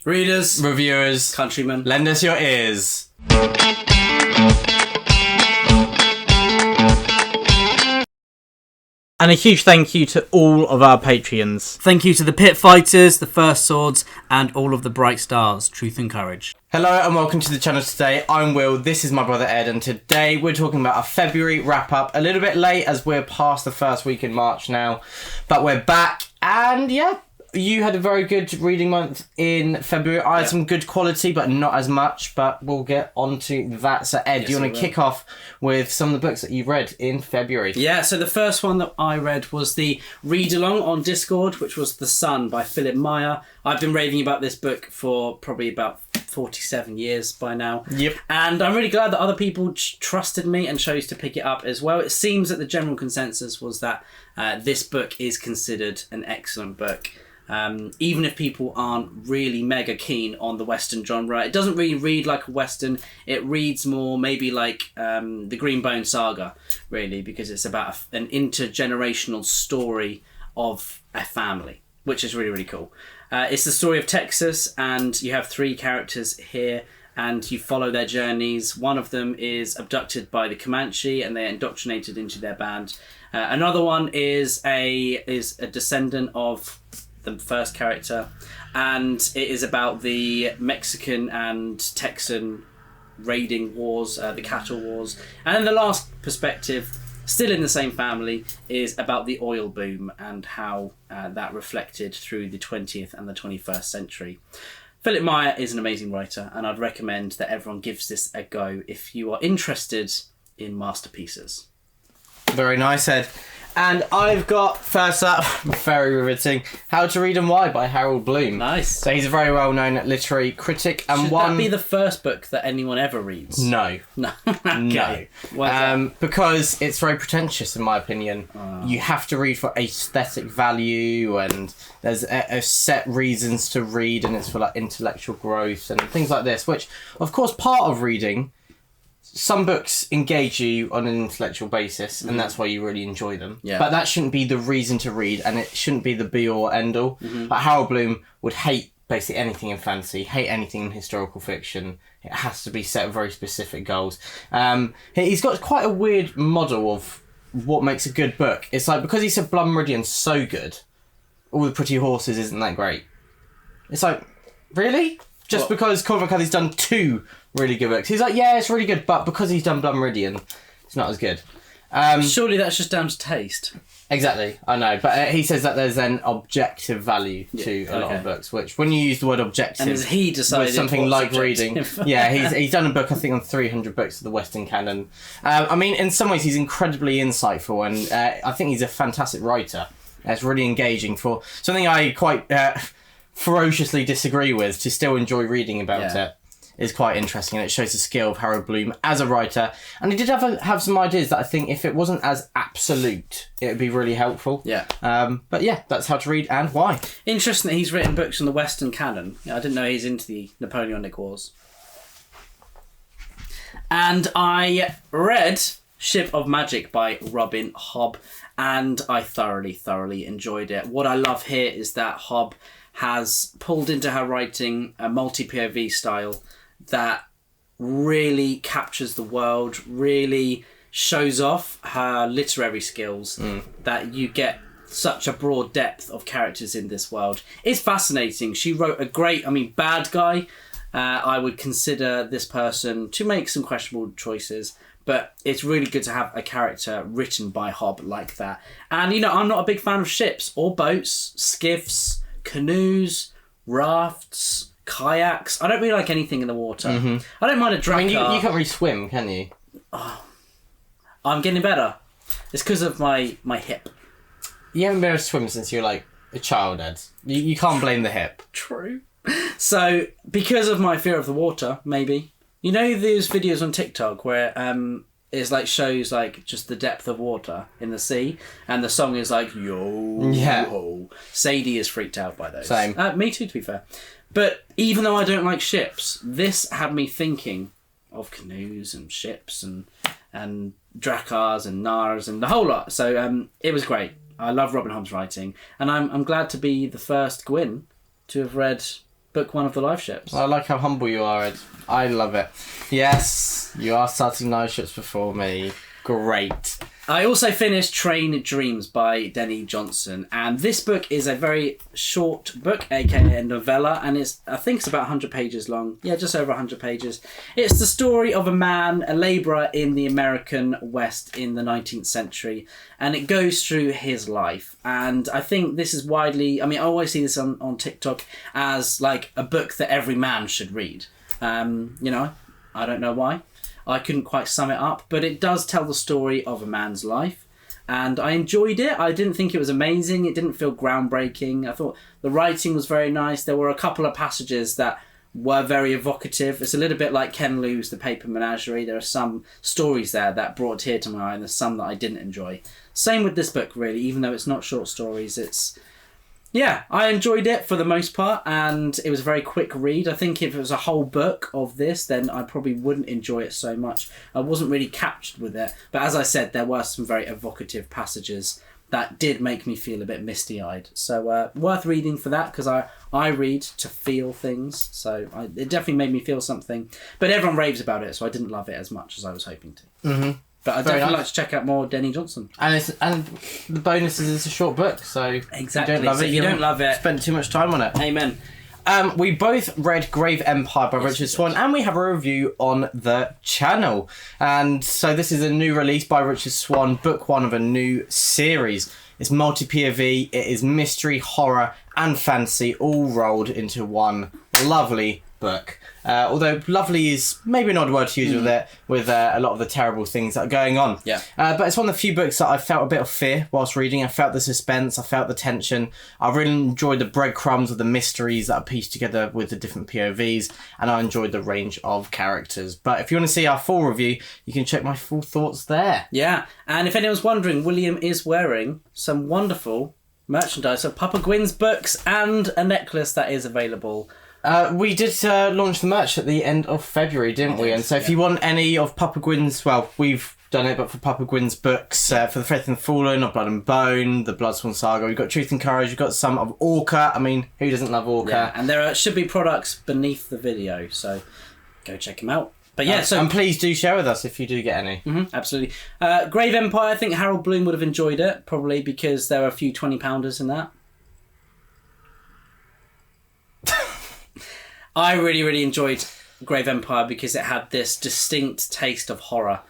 Readers, reviewers, countrymen, lend us your ears. And a huge thank you to all of our Patreons. Thank you to the Pit Fighters, the First Swords, and all of the Bright Stars, Truth and Courage. Hello and welcome to the channel today. I'm Will, this is my brother Ed, and today we're talking about our February wrap-up. A little bit late as we're past the first week in March now, but we're back, and yeah, you had a very good reading month in February. I had some good quality, but not as much, but we'll get onto that. So Ed, do you want to kick off with some of the books that you've read in February? Yeah, so the first one that I read was the read-along on Discord, which was The Sun by Philipp Meyer. I've been raving about this book for probably about 47 years by now. Yep. And I'm really glad that other people trusted me and chose to pick it up as well. It seems that the general consensus was that this book is considered an excellent book. Even if people aren't really mega keen on the Western genre. It doesn't really read like a Western. It reads more maybe like the Greenbone Saga, really, because it's about an intergenerational story of a family, which is really, really cool. It's the story of Texas, and you have three characters here, and you follow their journeys. One of them is abducted by the Comanche, and they're indoctrinated into their band. Another one is a descendant of the first character, and it is about the Mexican and Texan raiding wars, the cattle wars. And then the last perspective, still in the same family, is about the oil boom and how that reflected through the 20th and the 21st century. Philipp Meyer is an amazing writer, and I'd recommend that everyone gives this a go if you are interested in masterpieces. Very nice, Ed. And I've got, first up, very riveting, How to Read and Why by Harold Bloom. Nice. So he's a very well-known literary critic. And Should that be the first book that anyone ever reads? No. No. Okay. No. Because it's very pretentious, in my opinion. You have to read for aesthetic value, and there's a set reasons to read, and it's for like intellectual growth and things like this, which, of course, part of reading. Some books engage you on an intellectual basis, and that's why you really enjoy them. Yeah. But that shouldn't be the reason to read, and it shouldn't be the be-all or end-all. But Harold Bloom would hate basically anything in fantasy, hate anything in historical fiction. It has to be set with very specific goals. He's got quite a weird model of what makes a good book. It's like, because he said Blood Meridian's so good, All the Pretty Horses isn't that great. It's like, really? Just because Cormac McCarthy's done two really good books. He's like, yeah, it's really good, but because he's done Blood Meridian, it's not as good. Surely that's just down to taste. Exactly, I know. But he says that there's an objective value to a lot of books, which when you use the word objective... And he decided with something like reading... Yeah, he's done a book, I think, on 300 books of the Western canon. I mean, in some ways, he's incredibly insightful, and I think he's a fantastic writer. It's really engaging for something I quite... ferociously disagree with, to still enjoy reading about it is quite interesting, and it shows the skill of Harold Bloom as a writer. And he did have some ideas that I think, if it wasn't as absolute, it would be really helpful. Yeah. But yeah, that's How to Read and Why. Interesting that he's written books on the Western canon. I didn't know he's into the Napoleonic Wars. And I read Ship of Magic by Robin Hobb, and I thoroughly enjoyed it. What I love here is that Hobb has pulled into her writing a multi-POV style that really captures the world, really shows off her literary skills, that you get such a broad depth of characters in this world. It's fascinating. She wrote a great, bad guy. I would consider this person to make some questionable choices, but it's really good to have a character written by Hobb like that. And, I'm not a big fan of ships or boats, skiffs, canoes, rafts, kayaks. I don't really like anything in the water. I don't mind a drag car. You can't really swim, can you? Oh, I'm getting better. It's because of my hip. You haven't been able to swim since you were like a child, Ed. You can't blame the hip. True. So, because of my fear of the water, maybe. You know those videos on TikTok where it's like shows like just the depth of water in the sea, and the song is like yo. Sadie is freaked out by those. Same. Me too, to be fair. But even though I don't like ships, this had me thinking of canoes and ships and dracars and nars and the whole lot. So it was great. I love Robin Hobb's writing, and I'm glad to be the first Gwynne to have read book one of the live ships. I like how humble you are, Ed. I love it. Yes, you are starting live ships before me. Great. I also finished Train Dreams by Denny Johnson, and this book is a very short book, aka a novella, and I think it's about 100 pages long. Yeah, just over 100 pages. It's the story of a man, a labourer in the American West in the 19th century, and it goes through his life. And I think this is widely, I always see this on TikTok as like a book that every man should read. I don't know why. I couldn't quite sum it up, but it does tell the story of a man's life, and I enjoyed it. I didn't think it was amazing. It didn't feel groundbreaking. I thought the writing was very nice. There were a couple of passages that were very evocative. It's a little bit like Ken Liu's The Paper Menagerie. There are some stories there that brought a tear to my eye, and there's some that I didn't enjoy. Same with this book, really, even though it's not short stories. Yeah, I enjoyed it for the most part, and it was a very quick read. I think if it was a whole book of this, then I probably wouldn't enjoy it so much. I wasn't really captured with it, but as I said, there were some very evocative passages that did make me feel a bit misty-eyed. So worth reading for that, because I read to feel things, so it definitely made me feel something. But everyone raves about it, so I didn't love it as much as I was hoping to. Mm-hmm. But I'd definitely like to check out more Denny Johnson. And the bonus is it's a short book, so exactly. If you don't love it, spend too much time on it. Amen. We both read Grave Empire by Richard Swan, and we have a review on the channel. And so this is a new release by Richard Swan, book one of a new series. It's multi-POV, it is mystery, horror, and fantasy all rolled into one lovely book. Although lovely is maybe not a word to use with a lot of the terrible things that are going on. Yeah. But it's one of the few books that I felt a bit of fear whilst reading. I felt the suspense, I felt the tension. I really enjoyed the breadcrumbs of the mysteries that are pieced together with the different POVs, and I enjoyed the range of characters. But if you want to see our full review, you can check my full thoughts there. Yeah, and if anyone's wondering, William is wearing some wonderful merchandise of Papa Gwynne's books and a necklace that is available. We did launch the merch at the end of February, didn't we? And so if you want any of Papa Gwynne's, well, we've done it, but for Papa Gwynne's books, for The Faith and the Fallen, of Blood and Bone, the Swan Saga, we've got Truth and Courage, we've got some of Orca. Who doesn't love Orca? Yeah, and there should be products beneath the video, so go check them out. But yeah, and please do share with us if you do get any. Mm-hmm, absolutely. Grave Empire, I think Harold Bloom would have enjoyed it, probably because there are a few 20-pounders in that. I really, really enjoyed Grave Empire because it had this distinct taste of horror,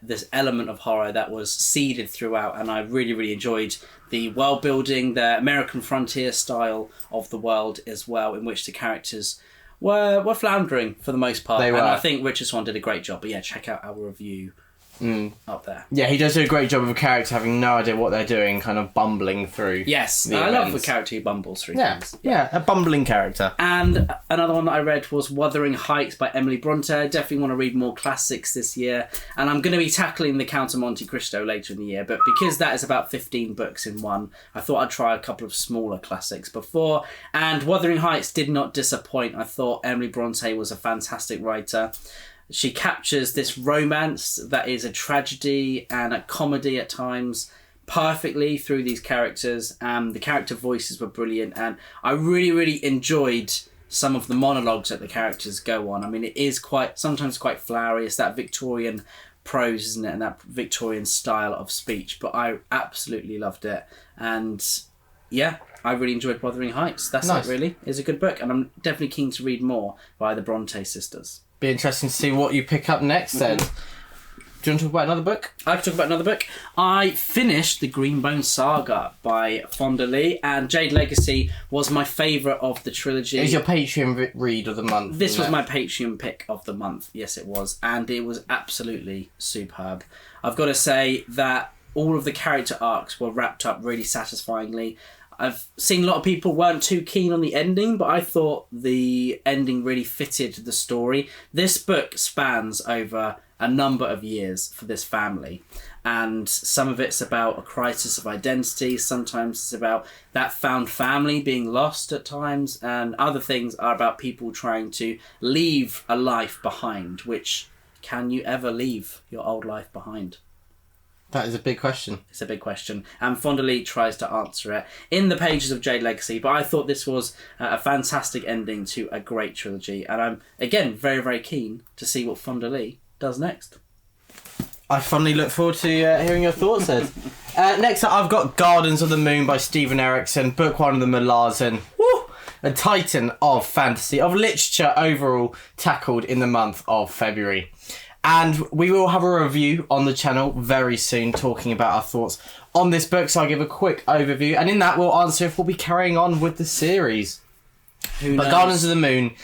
this element of horror that was seeded throughout, and I really, really enjoyed the world building, the American frontier style of the world as well, in which the characters were floundering for the most part. They were. And I think Richard Swan did a great job. But yeah, check out our review up there. Yeah, he does do a great job of a character having no idea what they're doing, kind of bumbling through. Yes, I love the character who bumbles through things. Yeah, a bumbling character. And another one that I read was Wuthering Heights by Emily Bronte. I definitely want to read more classics this year. And I'm going to be tackling The Count of Monte Cristo later in the year. But because that is about 15 books in one, I thought I'd try a couple of smaller classics before. And Wuthering Heights did not disappoint. I thought Emily Bronte was a fantastic writer. She captures this romance that is a tragedy and a comedy at times perfectly through these characters. The character voices were brilliant, and I really, really enjoyed some of the monologues that the characters go on. It is sometimes quite flowery. It's that Victorian prose, isn't it, and that Victorian style of speech. But I absolutely loved it, and yeah, I really enjoyed Wuthering Heights. That's nice. It really. It's a good book, and I'm definitely keen to read more by the Bronte sisters. Be interesting to see what you pick up next then. Do you want to talk about another book? I can talk about another book. I finished the Greenbone Saga by Fonda, and Jade Legacy was my favourite of the trilogy. It was your Patreon read of the month. This was my Patreon pick of the month. Yes, it was. And it was absolutely superb. I've got to say that all of the character arcs were wrapped up really satisfyingly. I've seen a lot of people weren't too keen on the ending, but I thought the ending really fitted the story. This book spans over a number of years for this family, and some of it's about a crisis of identity, sometimes it's about that found family being lost at times, and other things are about people trying to leave a life behind, which, can you ever leave your old life behind? That is a big question. It's a big question. And Fonda Lee tries to answer it in the pages of Jade Legacy. But I thought this was a fantastic ending to a great trilogy. And I'm, again, very, very keen to see what Fonda Lee does next. I fondly look forward to hearing your thoughts, Ed. Next up, I've got Gardens of the Moon by Stephen Erikson, book 1 of the Malazan. Woo! A titan of fantasy, of literature overall, tackled in the month of February. And we will have a review on the channel very soon talking about our thoughts on this book. So I'll give a quick overview. And in that, we'll answer if we'll be carrying on with the series. Who knows? But Gardens of the Moon,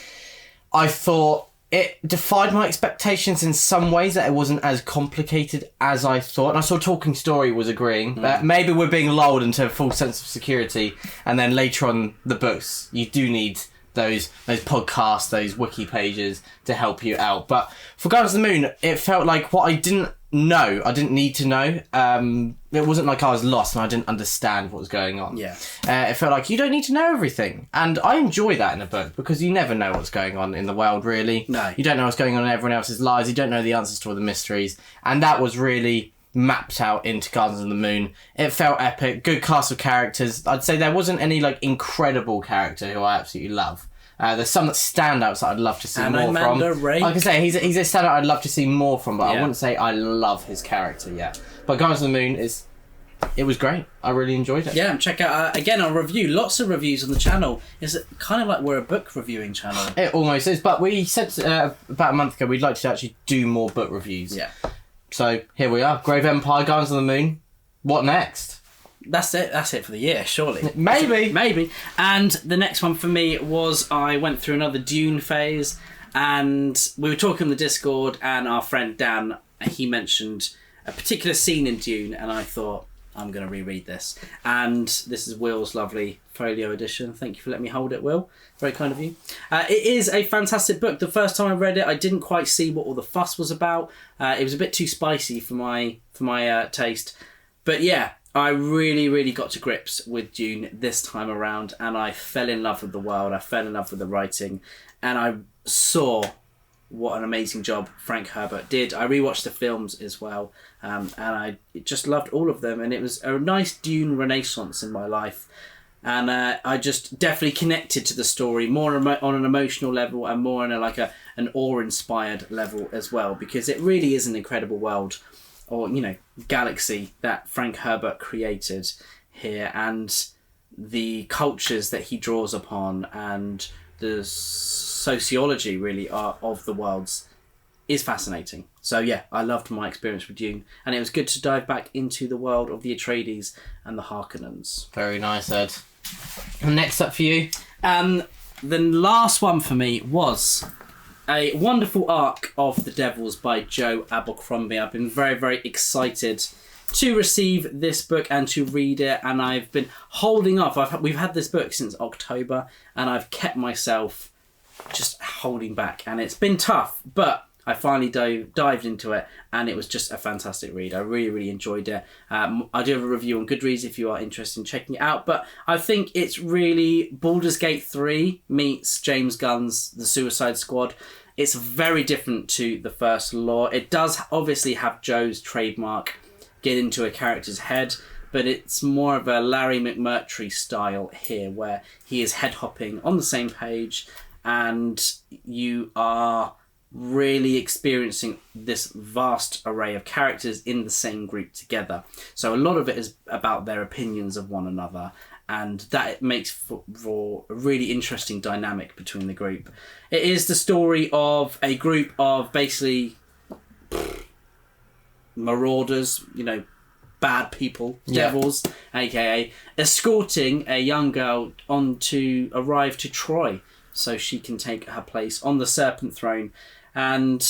I thought it defied my expectations in some ways, that it wasn't as complicated as I thought. And I saw Talking Story was agreeing that maybe we're being lulled into a false sense of security. And then later on the books, you do need those podcasts, those wiki pages to help you out. But for Gardens of the Moon, it felt like what I didn't know, I didn't need to know. It wasn't like I was lost and I didn't understand what was going on. Yeah. It felt like you don't need to know everything. And I enjoy that in a book because you never know what's going on in the world, really. No. You don't know what's going on in everyone else's lives. You don't know the answers to all the mysteries. And that was really mapped out into Gardens of the Moon. It felt epic. Good cast of characters. I'd say there wasn't any incredible character who I absolutely love. There's some that stand out that I'd love to see more from. Ray. Like I say, he's a standout I'd love to see more from, but I wouldn't say I love his character yet. But Gardens of the Moon it was great. I really enjoyed it. Yeah, and check out, again, our review. Lots of reviews on the channel. It's kind of like we're a book reviewing channel. It almost is, but we said about a month ago we'd like to actually do more book reviews. Yeah. So here we are. Grave Empire, Gardens of the Moon. What next? That's it for the year, surely. Maybe. And the next one for me was I went through another Dune phase, and we were talking on the Discord, and our friend Dan, he mentioned a particular scene in Dune, and I thought, I'm going to reread this. And this is Will's lovely folio edition. Thank you for letting me hold it, Will. Very kind of you. It is a fantastic book. The first time I read it, I didn't quite see what all the fuss was about. It was a bit too spicy for my taste. But yeah, I really, really got to grips with Dune this time around, and I fell in love with the world. I fell in love with the writing, and I saw what an amazing job Frank Herbert did. I rewatched the films as well, and I just loved all of them, and it was a nice Dune renaissance in my life. And I just definitely connected to the story more on an emotional level and more on an awe-inspired level as well, because it really is an incredible world, or galaxy that Frank Herbert created here, and the cultures that he draws upon and the sociology really of the worlds is fascinating. So yeah, I loved my experience with Dune, and it was good to dive back into the world of the Atreides and the Harkonnens. Very nice, Ed. And next up for you? The last one for me was a wonderful arc of the Devils by Joe Abercrombie. I've been very, very excited to receive this book and to read it, and I've been holding off. We've had this book since October, and I've kept myself just holding back, and it's been tough, but I finally dived into it, and it was just a fantastic read. I really, really enjoyed it. I do have a review on Goodreads if you are interested in checking it out, but I think it's really Baldur's Gate 3 meets James Gunn's The Suicide Squad. It's very different to the first lore. It does obviously have Joe's trademark get into a character's head, but it's more of a Larry McMurtry style here, where he is head hopping on the same page, and you are really experiencing this vast array of characters in the same group together. So a lot of it is about their opinions of one another, and that makes for a really interesting dynamic between the group. It is the story of a group of basically marauders, bad people, devils, aka escorting a young girl to arrive to Troy so she can take her place on the Serpent Throne. And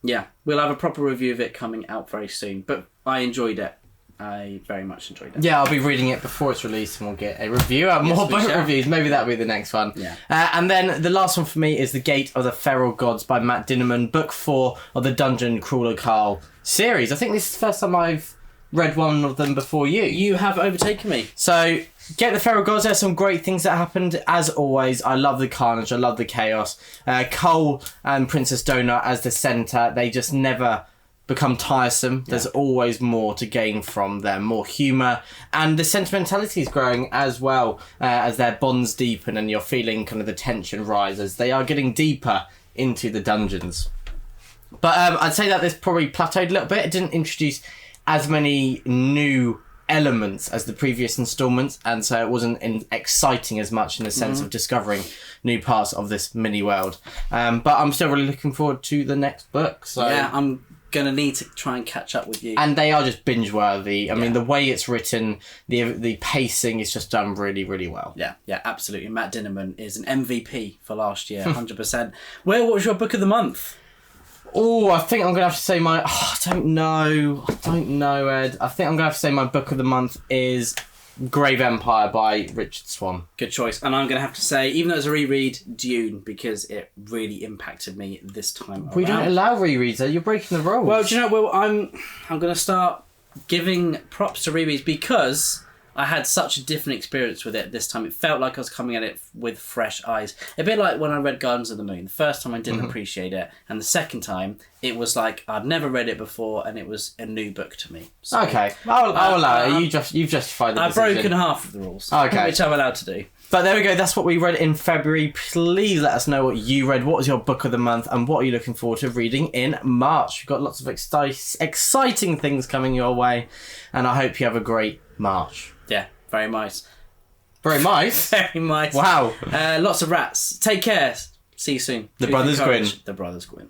yeah, we'll have a proper review of it coming out very soon. But I enjoyed it. I very much enjoyed it. Yeah, I'll be reading it before it's released, and we'll get a review. More book reviews. Maybe that'll be the next one. Yeah. And then the last one for me is The Gate of the Feral Gods by Matt Dinniman, book 4 of the Dungeon Crawler Carl series. I think this is the first time I've read one of them before you. You have overtaken me. So, Get the Feral Gods, there's some great things that happened. As always, I love the carnage, I love the chaos. Cole and Princess Donut as the centre, they just never become tiresome. There's always more to gain from them, more humour, and the sentimentality is growing as well as their bonds deepen and you're feeling kind of the tension rise as they are getting deeper into the dungeons. But I'd say that this probably plateaued a little bit. It didn't introduce as many new elements as the previous installments, and so it wasn't exciting as much in the sense of discovering new parts of this mini world. But I'm still really looking forward to the next book. So yeah, I'm gonna need to try and catch up with you. And they are just binge worthy. I mean, the way it's written, the pacing is just done really, really well. Yeah, absolutely. Matt Dinniman is an MVP for last year, 100%. What was your book of the month? Oh, I think I'm going to have to say my... I don't know, Ed. I think I'm going to have to say my book of the month is Grave Empire by Richard Swan. Good choice. And I'm going to have to say, even though it's a reread, Dune, because it really impacted me this time around. We don't allow rereads, though. You're breaking the rules. Well, do you know, I'm going to start giving props to rereads because I had such a different experience with it this time. It felt like I was coming at it with fresh eyes. A bit like when I read Gardens of the Moon. The first time I didn't appreciate it, and the second time it was like I'd never read it before, and it was a new book to me. So, okay, I'll allow it. You've justified the decision. I've broken half of the rules, okay, which I'm allowed to do. But there we go. That's what we read in February. Please let us know what you read. What was your book of the month, and what are you looking forward to reading in March? We've got lots of exciting things coming your way, and I hope you have a great March. Yeah, very nice. Very nice? Very nice. Wow. Lots of rats. Take care. See you soon. The Brothers Gwynne. The Brothers Gwynne.